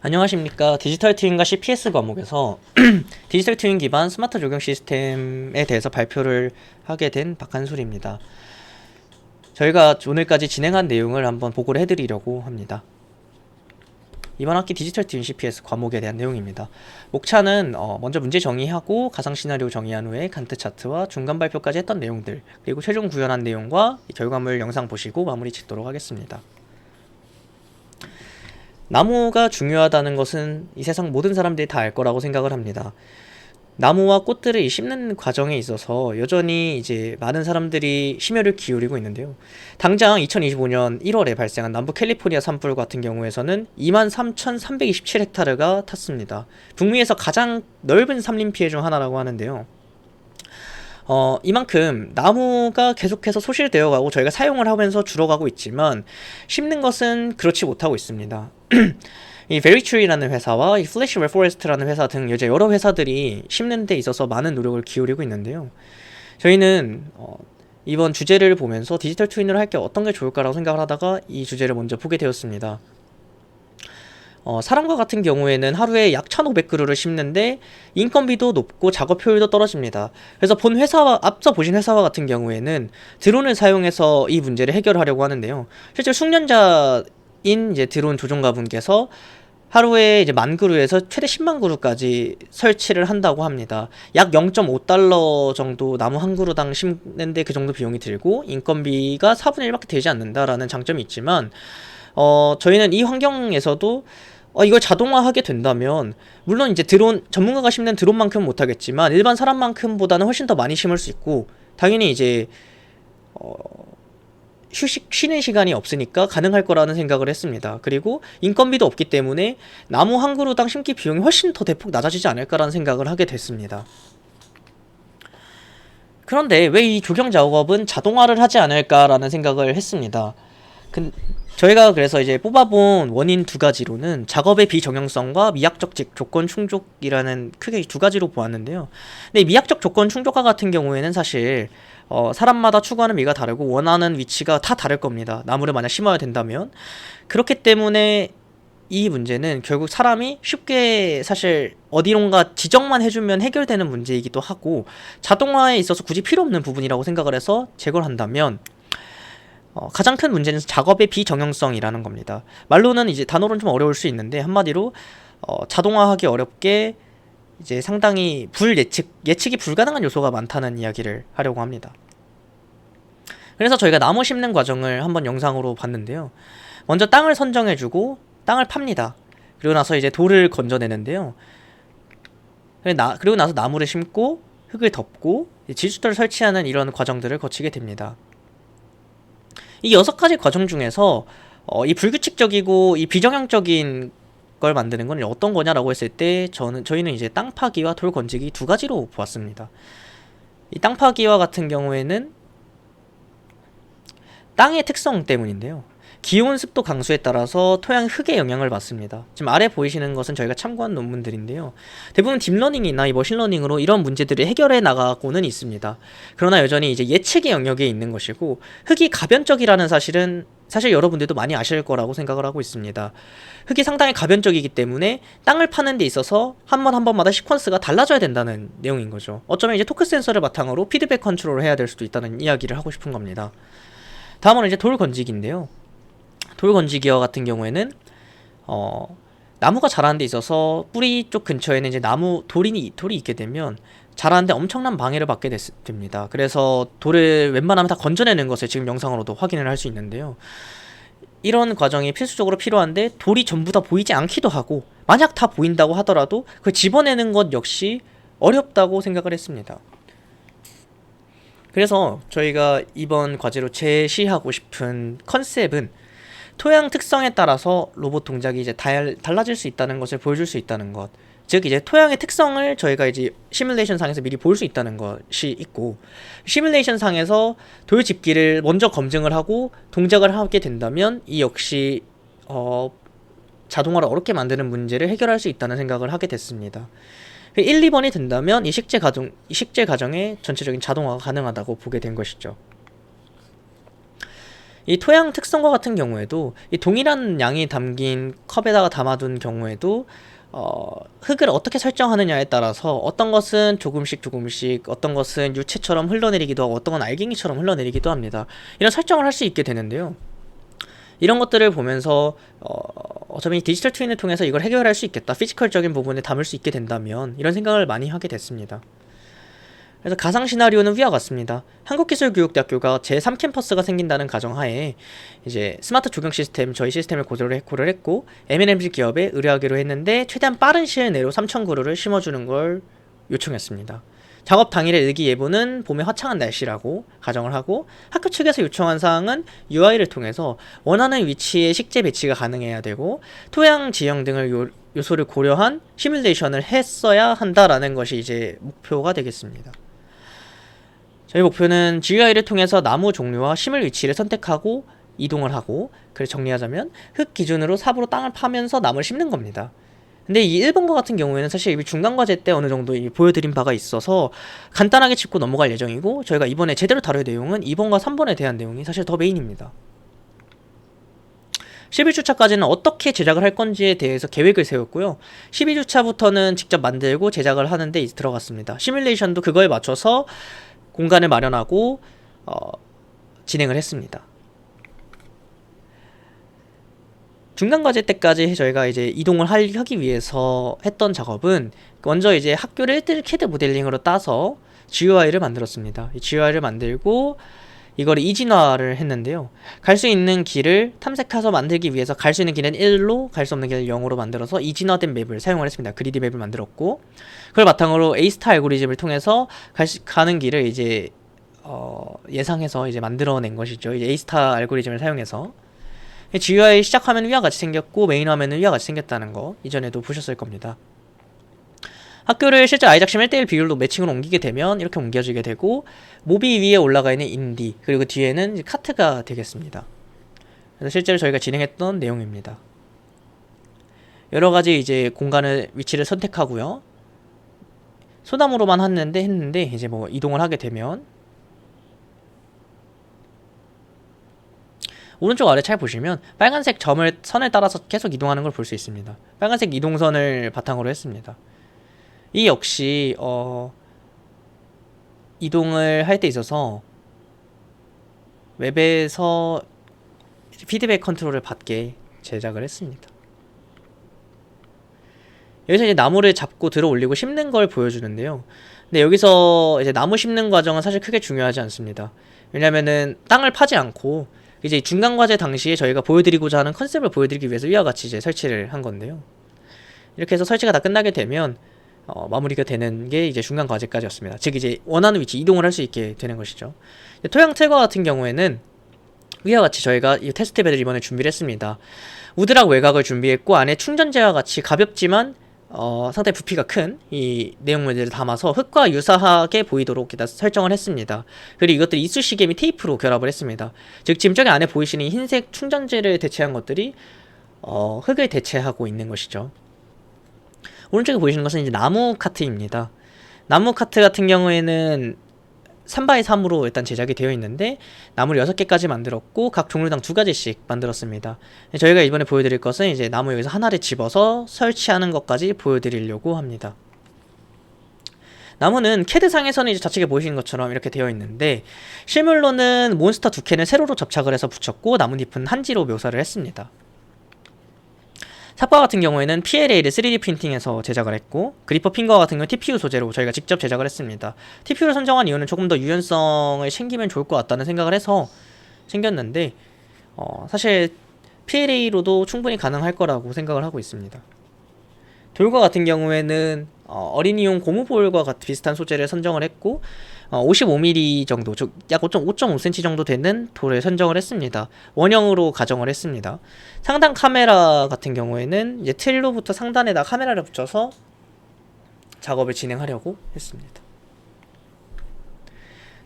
안녕하십니까. 디지털 트윈과 CPS 과목에서 디지털 트윈 기반 스마트 조경 시스템에 대해서 발표를 하게 된 박한솔입니다. 저희가 오늘까지 진행한 내용을 한번 보고를 해드리려고 합니다. 이번 학기 디지털 트윈 CPS 과목에 대한 내용입니다. 목차는 먼저 문제 정의하고 가상 시나리오 정의한 후에 간트 차트와 중간 발표까지 했던 내용들, 그리고 최종 구현한 내용과 결과물 영상 보시고 마무리 짓도록 하겠습니다. 나무가 중요하다는 것은 이 세상 모든 사람들이 다 알 거라고 생각을 합니다. 나무와 꽃들을 심는 과정에 있어서 여전히 이제 많은 사람들이 심혈을 기울이고 있는데요. 당장 2025년 1월에 발생한 남부 캘리포니아 산불 같은 경우에서는 23,327헥타르가 탔습니다. 북미에서 가장 넓은 산림 피해 중 하나라고 하는데요. 이만큼 나무가 계속해서 소실되어 가고 저희가 사용을 하면서 줄어가고 있지만 심는 것은 그렇지 못하고 있습니다. 이 베리트리라는 회사와 이 플래시 레포레스트라는 회사 등 이제 여러 회사들이 심는 데 있어서 많은 노력을 기울이고 있는데요. 저희는 이번 주제를 보면서 디지털 트윈을 할 게 어떤 게 좋을까라고 생각을 하다가 이 주제를 먼저 보게 되었습니다. 사람과 같은 경우에는 하루에 약 1,500그루를 심는데 인건비도 높고 작업 효율도 떨어집니다. 그래서 본 회사와 앞서 보신 회사와 같은 경우에는 드론을 사용해서 이 문제를 해결하려고 하는데요. 실제 숙련자인 이제 드론 조종가분께서 하루에 이제 10,000그루에서 최대 100,000그루까지 설치를 한다고 합니다. 약 0.5달러 정도 나무 한 그루당 심는데 그 정도 비용이 들고 인건비가 4분의 1밖에 되지 않는다라는 장점이 있지만 저희는 이 환경에서도 이걸 자동화하게 된다면 물론 이제 드론 전문가가 심는 드론만큼은 못하겠지만 일반 사람만큼보다는 훨씬 더 많이 심을 수 있고 당연히 이제 쉬는 시간이 없으니까 가능할 거라는 생각을 했습니다. 그리고 인건비도 없기 때문에 나무 한 그루당 심기 비용이 훨씬 더 대폭 낮아지지 않을까라는 생각을 하게 됐습니다. 그런데 왜 이 조경 작업은 자동화를 하지 않을까라는 생각을 했습니다. 저희가 그래서 이제 뽑아본 원인 두 가지로는 작업의 비정형성과 미학적 조건 충족이라는 크게 두 가지로 보았는데요. 근데 이 미학적 조건 충족과 같은 경우에는 사실 사람마다 추구하는 미가 다르고 원하는 위치가 다 다를 겁니다. 나무를 만약 심어야 된다면. 그렇기 때문에 이 문제는 결국 사람이 쉽게 사실 어디론가 지정만 해주면 해결되는 문제이기도 하고 자동화에 있어서 굳이 필요 없는 부분이라고 생각을 해서 제거를 한다면 가장 큰 문제는 작업의 비정형성이라는 겁니다. 말로는 이제 단어로는 좀 어려울 수 있는데 한마디로 자동화하기 어렵게 이제 상당히 예측이 불가능한 요소가 많다는 이야기를 하려고 합니다. 그래서 저희가 나무 심는 과정을 한번 영상으로 봤는데요. 먼저 땅을 선정해주고 땅을 팝니다. 그리고 나서 이제 돌을 건져내는데요. 그리고 나서 나무를 심고 흙을 덮고 지주돌을 설치하는 이런 과정들을 거치게 됩니다. 이 6가지 과정 중에서 이 불규칙적이고 이 비정형적인 걸 만드는 건 어떤 거냐라고 했을 때 저희는 이제 땅 파기와 돌 건지기 두 가지로 보았습니다. 이 땅 파기와 같은 경우에는 땅의 특성 때문인데요. 기온, 습도, 강수에 따라서 토양 흙의 영향을 받습니다. 지금 아래 보이시는 것은 저희가 참고한 논문들인데요. 대부분 딥러닝이나 이 머신러닝으로 이런 문제들을 해결해 나가고는 있습니다. 그러나 여전히 이제 예측의 영역에 있는 것이고 흙이 가변적이라는 사실은 사실 여러분들도 많이 아실 거라고 생각을 하고 있습니다. 흙이 상당히 가변적이기 때문에 땅을 파는 데 있어서 한 번마다 시퀀스가 달라져야 된다는 내용인 거죠. 어쩌면 이제 토크 센서를 바탕으로 피드백 컨트롤을 해야 될 수도 있다는 이야기를 하고 싶은 겁니다. 다음은 이제 돌 건지기인데요. 돌 건지기와 같은 경우에는 나무가 자라는 데 있어서 뿌리 쪽 근처에는 이제 돌이 있게 되면 자라는데 엄청난 방해를 받게 됩니다. 그래서 돌을 웬만하면 다 건져내는 것을 지금 영상으로도 확인을 할 수 있는데요. 이런 과정이 필수적으로 필요한데 돌이 전부 다 보이지 않기도 하고 만약 다 보인다고 하더라도 그걸 집어내는 것 역시 어렵다고 생각을 했습니다. 그래서 저희가 이번 과제로 제시하고 싶은 컨셉은 토양 특성에 따라서 로봇 동작이 이제 달라질 수 있다는 것을 보여줄 수 있다는 것. 즉 이제 토양의 특성을 저희가 이제 시뮬레이션 상에서 미리 볼 수 있다는 것이 있고 시뮬레이션 상에서 돌 집기를 먼저 검증을 하고 동작을 하게 된다면 이 역시 자동화를 어렵게 만드는 문제를 해결할 수 있다는 생각을 하게 됐습니다. 1, 2번이 된다면 이 식재 과정의 전체적인 자동화가 가능하다고 보게 된 것이죠. 이 토양 특성과 같은 경우에도 이 동일한 양이 담긴 컵에다가 담아둔 경우에도 흙을 어떻게 설정하느냐에 따라서 어떤 것은 조금씩 어떤 것은 유채처럼 흘러내리기도 하고 어떤 건 알갱이처럼 흘러내리기도 합니다. 이런 설정을 할 수 있게 되는데요. 이런 것들을 보면서 어차피 디지털 트윈을 통해서 이걸 해결할 수 있겠다, 피지컬적인 부분에 담을 수 있게 된다면 이런 생각을 많이 하게 됐습니다. 그래서 가상 시나리오는 위와 같습니다. 한국기술교육대학교가 제3캠퍼스가 생긴다는 가정하에 이제 스마트 조경 시스템, 저희 시스템을 고려를 했고 M&MG 기업에 의뢰하기로 했는데 최대한 빠른 시일 내로 3,000그루를 심어주는 걸 요청했습니다. 작업 당일의 일기예보는 봄에 화창한 날씨라고 가정을 하고, 학교 측에서 요청한 사항은 UI를 통해서 원하는 위치에 식재 배치가 가능해야 되고 토양 지형 등을 요소를 고려한 시뮬레이션을 했어야 한다라는 것이 이제 목표가 되겠습니다. 저희 목표는 GUI를 통해서 나무 종류와 심을 위치를 선택하고 이동을 하고, 그래서 정리하자면 흙 기준으로 삽으로 땅을 파면서 나무를 심는 겁니다. 근데 이 1번과 같은 경우에는 사실 이 중간과제 때 어느 정도 보여드린 바가 있어서 간단하게 짚고 넘어갈 예정이고, 저희가 이번에 제대로 다룰 내용은 2번과 3번에 대한 내용이 사실 더 메인입니다. 11주차까지는 어떻게 제작을 할 건지에 대해서 계획을 세웠고요. 12주차부터는 직접 만들고 제작을 하는데 들어갔습니다. 시뮬레이션도 그거에 맞춰서 공간을 마련하고 진행을 했습니다. 중간과제 때까지 저희가 이제 이동을 하기 위해서 했던 작업은 먼저 이제 학교를 1대1 CAD 모델링으로 따서 GUI를 만들었습니다. 이 GUI를 만들고 이걸 이진화를 했는데요. 갈 수 있는 길을 탐색해서 만들기 위해서 갈 수 있는 길은 1로, 갈 수 없는 길은 0으로 만들어서 이진화된 맵을 사용을 했습니다. 그리디 맵을 만들었고, 그걸 바탕으로 A-스타 알고리즘을 통해서 가는 길을 이제 예상해서 이제 만들어낸 것이죠. 이제 A-스타 알고리즘을 사용해서 GUI 시작화면은 위와 같이 생겼고 메인 화면은 위와 같이 생겼다는 거 이전에도 보셨을 겁니다. 학교를 실제 아이작심 1대1 비율로 매칭으로 옮기게 되면 이렇게 옮겨지게 되고, 모비 위에 올라가 있는 인디, 그리고 뒤에는 이제 카트가 되겠습니다. 그래서 실제로 저희가 진행했던 내용입니다. 여러가지 이제 공간을, 위치를 선택하고요. 소나무로만 했는데 이제 뭐 이동을 하게 되면 오른쪽 아래 잘 보시면 빨간색 선을 따라서 계속 이동하는 걸 볼 수 있습니다. 빨간색 이동선을 바탕으로 했습니다. 이 역시 이동을 할 때 있어서 웹에서 피드백 컨트롤을 받게 제작을 했습니다. 여기서 이제 나무를 잡고 들어 올리고 심는 걸 보여주는데요. 근데 여기서 이제 나무 심는 과정은 사실 크게 중요하지 않습니다. 왜냐면은 땅을 파지 않고 이제 중간 과제 당시에 저희가 보여드리고자 하는 컨셉을 보여드리기 위해서 위와 같이 이제 설치를 한 건데요. 이렇게 해서 설치가 다 끝나게 되면 마무리가 되는 게 이제 중간 과제까지였습니다. 즉 이제 원하는 위치 이동을 할 수 있게 되는 것이죠. 토양 틀과 같은 경우에는 위와 같이 저희가 이 테스트 베드를 이번에 준비를 했습니다. 우드락 외곽을 준비했고, 안에 충전재와 같이 가볍지만 상당히 부피가 큰 이 내용물들을 담아서 흙과 유사하게 보이도록 일단 설정을 했습니다. 그리고 이것들 이쑤시개 및 테이프로 결합을 했습니다. 즉 지금 저기 안에 보이시는 흰색 충전재를 대체한 것들이 흙을 대체하고 있는 것이죠. 오른쪽에 보이시는 것은 이제 나무 카트입니다. 나무 카트 같은 경우에는 3x3으로 일단 제작이 되어 있는데 나무를 6개까지 만들었고 각 종류당 2가지씩 만들었습니다. 저희가 이번에 보여드릴 것은 이제 나무 여기서 하나를 집어서 설치하는 것까지 보여드리려고 합니다. 나무는 캐드상에서는 이제 좌측에 보이시는 것처럼 이렇게 되어 있는데, 실물로는 몬스터 2캔을 세로로 접착을 해서 붙였고 나뭇잎은 한지로 묘사를 했습니다. 삽과 같은 경우에는 PLA를 3D 프린팅해서 제작을 했고, 그리퍼 핑거 같은 경우는 TPU 소재로 저희가 직접 제작을 했습니다. TPU를 선정한 이유는 조금 더 유연성을 챙기면 좋을 것 같다는 생각을 해서 챙겼는데 사실 PLA로도 충분히 가능할 거라고 생각을 하고 있습니다. 돌과 같은 경우에는 어린이용 고무볼과 비슷한 소재를 선정을 했고 55mm 정도, 즉 약 5.5cm 정도 되는 돌을 선정을 했습니다. 원형으로 가정을 했습니다. 상단 카메라 같은 경우에는 이제 틀로부터 상단에다 카메라를 붙여서 작업을 진행하려고 했습니다.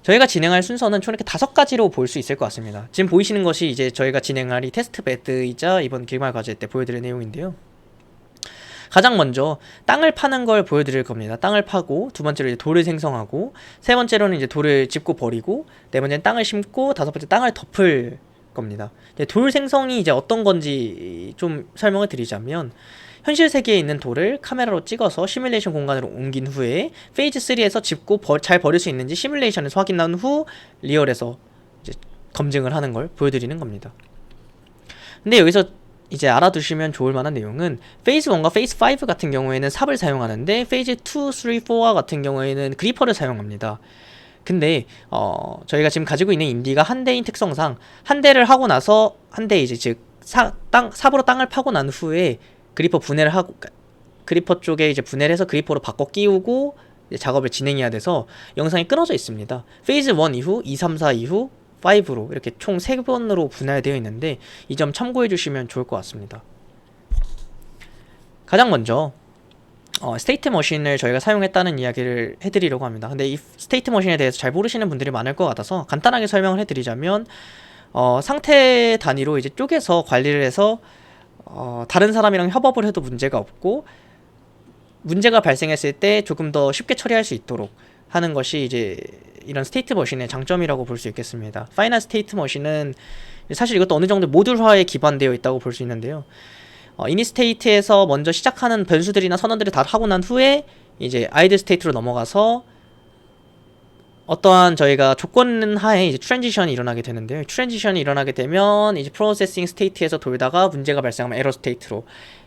저희가 진행할 순서는 총 이렇게 5가지로 볼 수 있을 것 같습니다. 지금 보이시는 것이 이제 저희가 진행할 이 테스트 베드이자 이번 기말 과제 때 보여드릴 내용인데요. 가장 먼저 땅을 파는 걸 보여드릴 겁니다. 땅을 파고, 두 번째로 이제 돌을 생성하고, 세 번째로는 이제 돌을 짚고 버리고, 네 번째는 땅을 심고, 다섯 번째 땅을 덮을 겁니다. 돌 생성이 이제 어떤 건지 좀 설명을 드리자면, 현실 세계에 있는 돌을 카메라로 찍어서 시뮬레이션 공간으로 옮긴 후에 페이즈 3에서 짚고 잘 버릴 수 있는지 시뮬레이션에서 확인한 후 리얼에서 이제 검증을 하는 걸 보여드리는 겁니다. 근데 여기서 이제 알아두시면 좋을 만한 내용은, 페이즈 1과 페이즈 5 같은 경우에는 삽을 사용하는데 페이즈 2, 3, 4와 같은 경우에는 그리퍼를 사용합니다. 근데 저희가 지금 가지고 있는 인디가 한 대인 특성상 한 대를 하고 나서 한 대 이제 즉 삽으로 땅을 파고 난 후에 그리퍼 분해를 하고, 그리퍼 쪽에 이제 분해를 해서 그리퍼로 바꿔 끼우고 작업을 진행해야 돼서 영상이 끊어져 있습니다. 페이즈 1 이후 2, 3, 4 이후 5로 이렇게 총 3번으로 분할되어 있는데 이 점 참고해 주시면 좋을 것 같습니다. 가장 먼저 스테이트 머신을 저희가 사용했다는 이야기를 해드리려고 합니다. 근데 이 스테이트 머신에 대해서 잘 모르시는 분들이 많을 것 같아서 간단하게 설명을 해드리자면, 상태 단위로 이제 쪼개서 관리를 해서 다른 사람이랑 협업을 해도 문제가 없고, 문제가 발생했을 때 조금 더 쉽게 처리할 수 있도록 하는 것이 이제 이런 스테이트 머신의 장점이라고 볼 수 있겠습니다. 파이널 스테이트 머신은 사실 이것도 어느 정도 모듈화에 기반되어 있다고 볼 수 있는데요. 이니 스테이트에서 먼저 시작하는 변수들이나 선언들을 다 하고 난 후에 이제 아이들 스테이트로 넘어가서 어떠한 저희가 조건 하에 이제 트랜지션이 일어나게 되는데요. 트랜지션이 일어나게 되면 이제 프로세싱 스테이트에서 돌다가 문제가 발생하면 에러 스테이트로,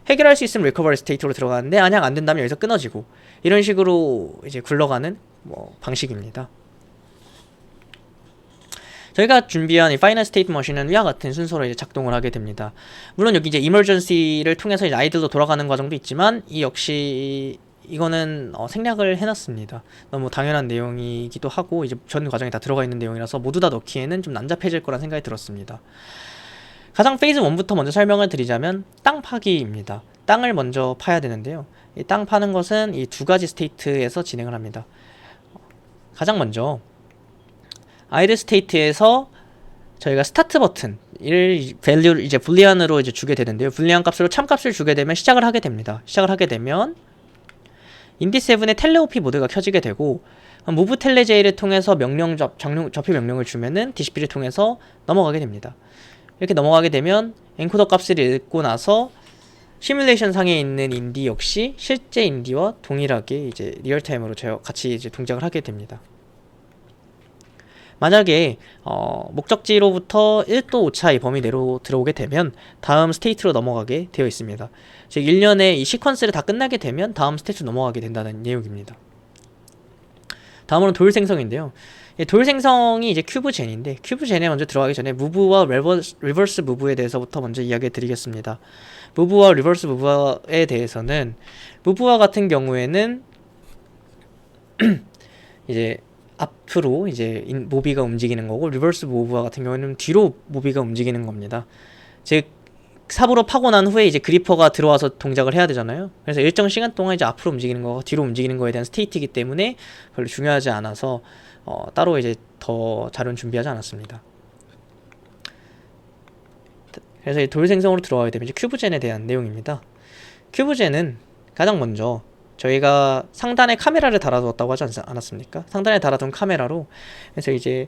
해결할 수 있으면 리커버리 스테이트로 들어가는데 만약 안 된다면 여기서 끊어지고, 이런 식으로 이제 굴러가는 방식입니다. 저희가 준비한 이 파이널 스테이트 머신은 위와 같은 순서로 이제 작동을 하게 됩니다. 물론 여기 이제 이머전시를 통해서 이제 아이들도 돌아가는 과정도 있지만, 이 역시 이거는 생략을 해놨습니다. 너무 당연한 내용이기도 하고 이제 전 과정에 다 들어가 있는 내용이라서 모두 다 넣기에는 좀 난잡해질 거란 생각이 들었습니다. 가장 페이즈 1부터 먼저 설명을 드리자면 땅 파기입니다. 땅을 먼저 파야 되는데요. 이 땅 파는 것은 이 두 가지 스테이트에서 진행을 합니다. 가장 먼저 아이들 스테이트에서 저희가 스타트 버튼을 밸류를 이제 불리안으로 이제 주게 되는데요. 불리안 값으로 참값을 주게 되면 시작을 하게 됩니다. 시작을 하게 되면 인디7의 텔레오피 모드가 켜지게 되고, 무브 텔레제이를 통해서 접히 명령을 주면은 DCP를 통해서 넘어가게 됩니다. 이렇게 넘어가게 되면 엔코더 값을 읽고 나서 시뮬레이션 상에 있는 인디 역시 실제 인디와 동일하게 이제 리얼타임으로 같이 이제 동작을 하게 됩니다. 만약에 목적지로부터 1도 오차의 범위 내로 들어오게 되면 다음 스테이트로 넘어가게 되어 있습니다. 즉 1년에 이 시퀀스를 다 끝나게 되면 다음 스테이트로 넘어가게 된다는 내용입니다. 다음으로는 돌 생성인데요. 돌 생성이 이제 큐브 젠인데, 큐브 젠에 먼저 들어가기 전에 무브와 리버스 무브에 대해서부터 먼저 이야기 드리겠습니다. 무브와 리버스 무브에 대해서는, 무브와 같은 경우에는 이제 앞으로 이제 모비가 움직이는 거고, 리버스 무브와 같은 경우에는 뒤로 모비가 움직이는 겁니다. 즉 삽으로 파고 난 후에 이제 그리퍼가 들어와서 동작을 해야 되잖아요. 그래서 일정 시간 동안 이제 앞으로 움직이는 거가 뒤로 움직이는 거에 대한 스테이트이기 때문에 별로 중요하지 않아서 따로 이제 더 자료는 준비하지 않았습니다. 그래서 이 돌 생성으로 들어가게 되면 이제 큐브젠에 대한 내용입니다. 큐브젠은 가장 먼저 저희가 상단에 카메라를 달아두었다고 하지 않았습니까? 상단에 달아둔 카메라로, 그래서 이제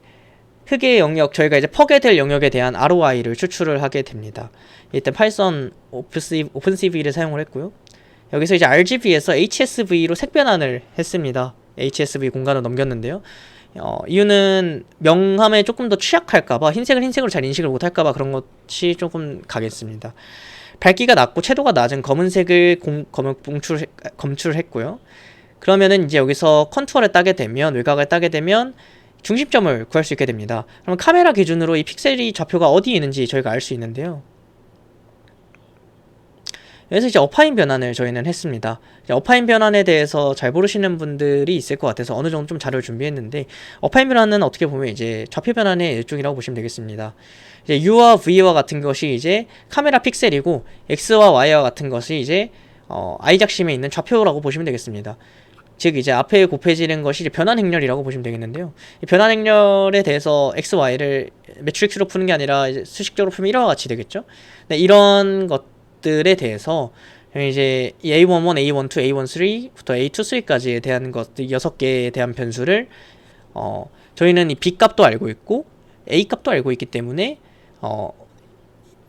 흑의 영역, 저희가 이제 퍼게 될 영역에 대한 ROI를 추출을 하게 됩니다. 이때 파이썬 오픈CV를 사용을 했고요. 여기서 이제 RGB에서 HSV로 색 변환을 했습니다. HSV 공간을 넘겼는데요. 이유는 명함에 조금 더 취약할까봐, 흰색을 흰색으로 잘 인식을 못할까봐 그런 것이 조금 가겠습니다. 밝기가 낮고 채도가 낮은 검은색을 검출했고요. 그러면은 이제 여기서 컨투어를 따게 되면, 외곽을 따게 되면 중심점을 구할 수 있게 됩니다. 그럼 카메라 기준으로 이 픽셀이 좌표가 어디에 있는지 저희가 알 수 있는데요. 그래서 이제 어파인 변환을 저희는 했습니다. 어파인 변환에 대해서 잘 모르시는 분들이 있을 것 같아서 어느 정도 좀 자료를 준비했는데, 어파인 변환은 어떻게 보면 이제 좌표 변환의 일종이라고 보시면 되겠습니다. 이제 U와 V와 같은 것이 이제 카메라 픽셀이고, X와 Y와 같은 것이 이제 I작심에 있는 좌표라고 보시면 되겠습니다. 즉 이제 앞에 곱해지는 것이 이제 변환 행렬이라고 보시면 되겠는데요. 이 변환 행렬에 대해서 X, Y를 매트릭스로 푸는 게 아니라 이제 수식적으로 풀면 이와 같이 되겠죠. 네, 이런 것들에 대해서 이제 A11, A12, A13부터 A23까지에 대한 것들 6개에 대한 변수를 저희는 이 B 값도 알고 있고 A 값도 알고 있기 때문에 어,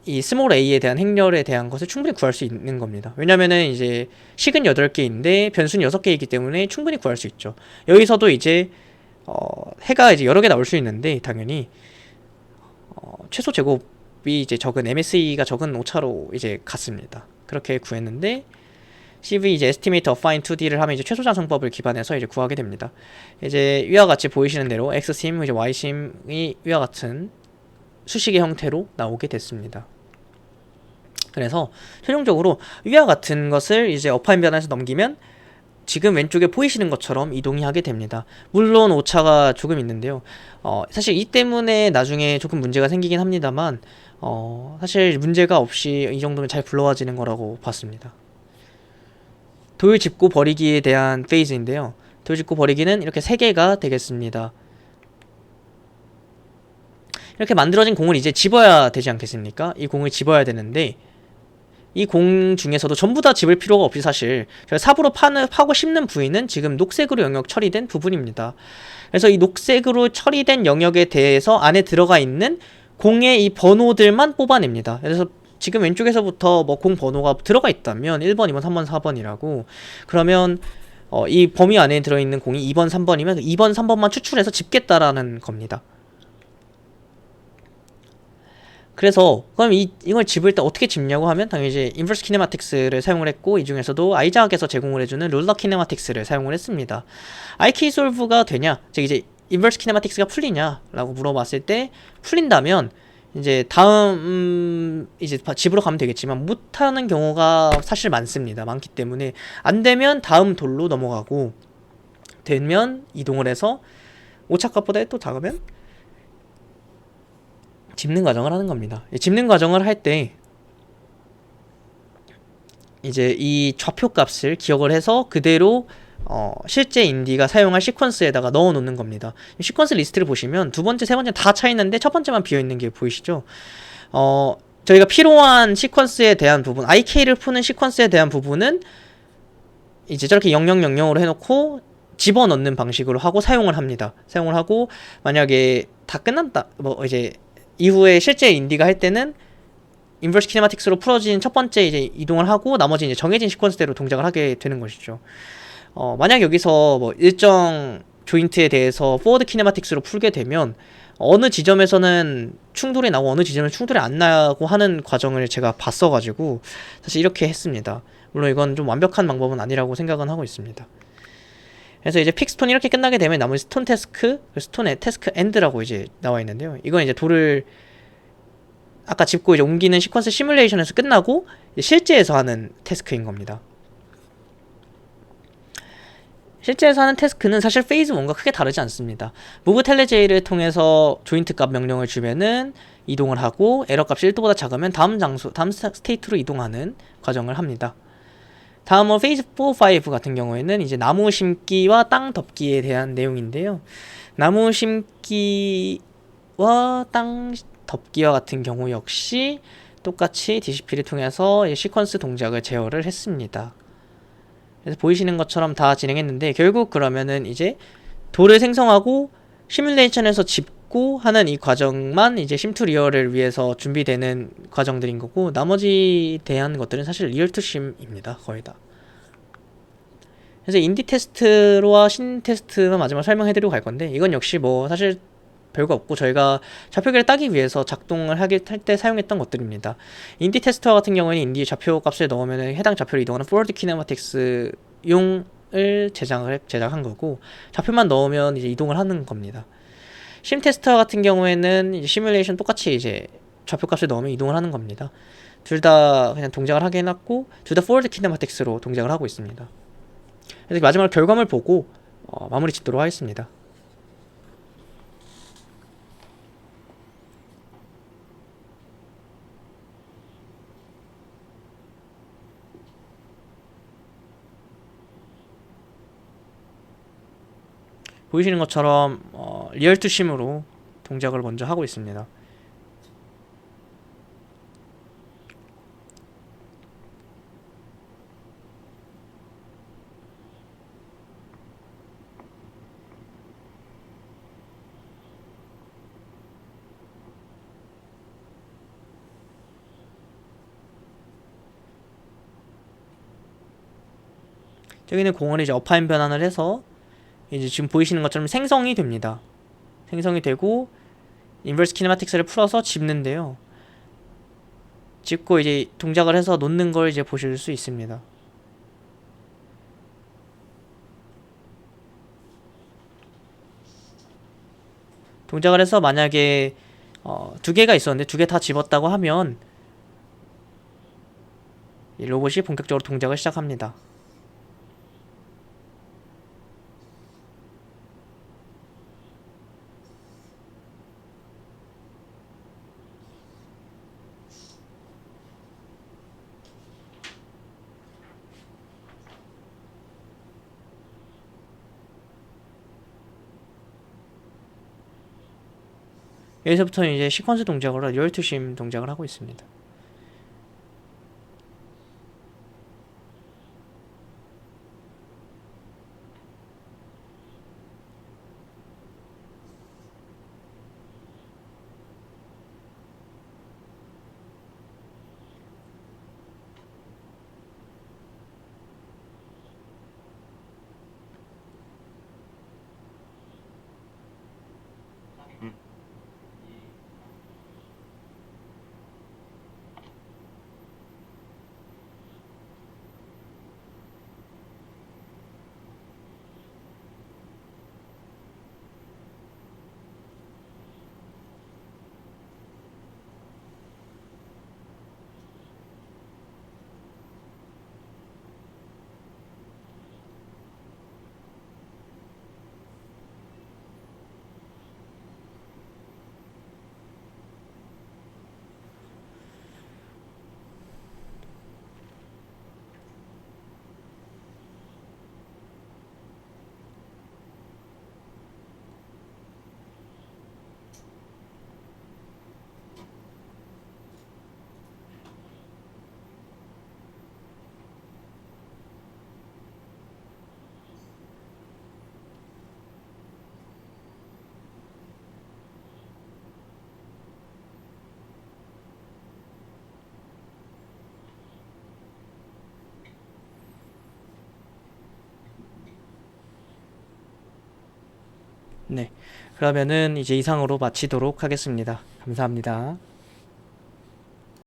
이 스몰 a에 대한 행렬에 대한 것을 충분히 구할 수 있는 겁니다. 왜냐면은 이제 식은 8개인데 변수는 6개이기 때문에 충분히 구할 수 있죠. 여기서도 이제 해가 이제 여러 개 나올 수 있는데 당연히 최소 제곱이 이제 적은 MSE가 적은 오차로 이제 갔습니다. 그렇게 구했는데 CV 이제 Estimate Affine 2D를 하면 이제 최소자성법을 기반해서 이제 구하게 됩니다. 이제 위와 같이 보이시는 대로 X심, 이제 Y심이 위와 같은 수식의 형태로 나오게 됐습니다. 그래서 최종적으로 위와 같은 것을 이제 어파인 변환해서 넘기면 지금 왼쪽에 보이시는 것처럼 이동이 하게 됩니다. 물론 오차가 조금 있는데요. 사실 이 때문에 나중에 조금 문제가 생기긴 합니다만 사실 문제가 없이 이 정도면 잘 굴러가지는 거라고 봤습니다. 돌 짚고 버리기에 대한 페이즈인데요. 돌 짚고 버리기는 이렇게 3개가 되겠습니다. 이렇게 만들어진 공을 이제 집어야 되지 않겠습니까? 이 공을 집어야 되는데 이 공 중에서도 전부 다 집을 필요가 없이 사실 삽으로 파고 씹는 부위는 지금 녹색으로 영역 처리된 부분입니다. 그래서 이 녹색으로 처리된 영역에 대해서 안에 들어가 있는 공의 이 번호들만 뽑아냅니다. 그래서 지금 왼쪽에서부터 뭐 공 번호가 들어가 있다면 1번, 2번, 3번, 4번이라고 그러면 이 범위 안에 들어있는 공이 2번, 3번이면 2번, 3번만 추출해서 집겠다라는 겁니다. 그래서 그럼 이걸 집을 때 어떻게 집냐고 하면 당연히 이제 인버스 키네마틱스를 사용을 했고 이 중에서도 아이작에서 제공을 해주는 룰러 키네마틱스를 사용을 했습니다. IK 솔브가 되냐, 즉 이제 인버스 키네마틱스가 풀리냐라고 물어봤을 때 풀린다면 이제 다음 이제 집으로 가면 되겠지만 못하는 경우가 사실 많기 때문에 안 되면 다음 돌로 넘어가고 되면 이동을 해서 오차값보다 또 작으면 집는 과정을 하는 겁니다. 집는 과정을 할 때 이제 이 좌표 값을 기억을 해서 그대로 실제 인디가 사용할 시퀀스에다가 넣어 놓는 겁니다. 시퀀스 리스트를 보시면 두 번째, 세 번째 다 차 있는데 첫 번째만 비어 있는 게 보이시죠? 저희가 필요한 시퀀스에 대한 부분, IK를 푸는 시퀀스에 대한 부분은 이제 저렇게 0000으로 해놓고 집어넣는 방식으로 하고 사용을 합니다. 사용을 하고 만약에 다 끝났다, 뭐 이제 이후에 실제 인디가 할 때는 인버스 키네마틱스로 풀어진 첫 번째 이제 이동을 하고 나머지 이제 정해진 시퀀스대로 동작을 하게 되는 것이죠. 만약 여기서 뭐 일정 조인트에 대해서 포워드 키네마틱스로 풀게 되면 어느 지점에서는 충돌이 나고 어느 지점에서 충돌이 안 나고 하는 과정을 제가 봤어가지고 사실 이렇게 했습니다. 물론 이건 좀 완벽한 방법은 아니라고 생각은 하고 있습니다. 그래서 이제 픽스톤이 이렇게 끝나게 되면 나머지 스톤 태스크, 스톤의 태스크 엔드라고 이제 나와 있는데요. 이건 이제 돌을 아까 짚고 이제 옮기는 시퀀스 시뮬레이션에서 끝나고 실제에서 하는 태스크인 겁니다. 실제에서 하는 태스크는 사실 페이즈 1과 크게 다르지 않습니다. move 텔레제이를 통해서 조인트 값 명령을 주면은 이동을 하고 에러 값이 1도보다 작으면 다음 스테이트로 이동하는 과정을 합니다. 다음은 페이즈 4, 5 같은 경우에는 이제 나무 심기와 땅 덮기에 대한 내용인데요. 나무 심기와 땅 덮기와 같은 경우 역시 똑같이 DCP를 통해서 시퀀스 동작을 제어를 했습니다. 그래서 보이시는 것처럼 다 진행했는데 결국 그러면은 이제 돌을 생성하고 시뮬레이션에서 짚고 하는 이 과정만 이제 심투 리얼을 위해서 준비되는 과정들인 거고 나머지 대한 것들은 사실 리얼 투 심입니다. 거의 다. 그래서 인디 테스트와 신 테스트만 마지막 설명해드리고 갈 건데 이건 역시 뭐 사실 별거 없고 저희가 좌표계를 따기 위해서 작동을 할 때 사용했던 것들입니다. 인디 테스터 같은 경우에는 인디 좌표 값을 넣으면 해당 좌표로 이동하는 forward kinematics 용을 제작한 거고 좌표만 넣으면 이제 이동을 하는 겁니다. 심 테스터 같은 경우에는 이제 시뮬레이션 똑같이 이제 좌표 값을 넣으면 이동을 하는 겁니다. 둘 다 그냥 동작을 하게 해놨고 둘 다 forward kinematics로 동작을 하고 있습니다. 그래서 마지막 결과물 보고 마무리 짓도록 하겠습니다. 보이시는 것처럼 리얼 투 심으로 동작을 먼저 하고 있습니다. 여기는 공원이 이제 어파인 변환을 해서 이제 지금 보이시는 것처럼 생성이 됩니다. 생성이 되고 인버스 키네마틱스를 풀어서 집는데요. 집고 이제 동작을 해서 놓는 걸 이제 보실 수 있습니다. 동작을 해서 만약에 두 개가 있었는데 두 개 다 집었다고 하면 이 로봇이 본격적으로 동작을 시작합니다. 여기서부터는 이제 시퀀스 동작으로 리얼투심 동작을 하고 있습니다. 네, 그러면은 이제 이상으로 마치도록 하겠습니다. 감사합니다.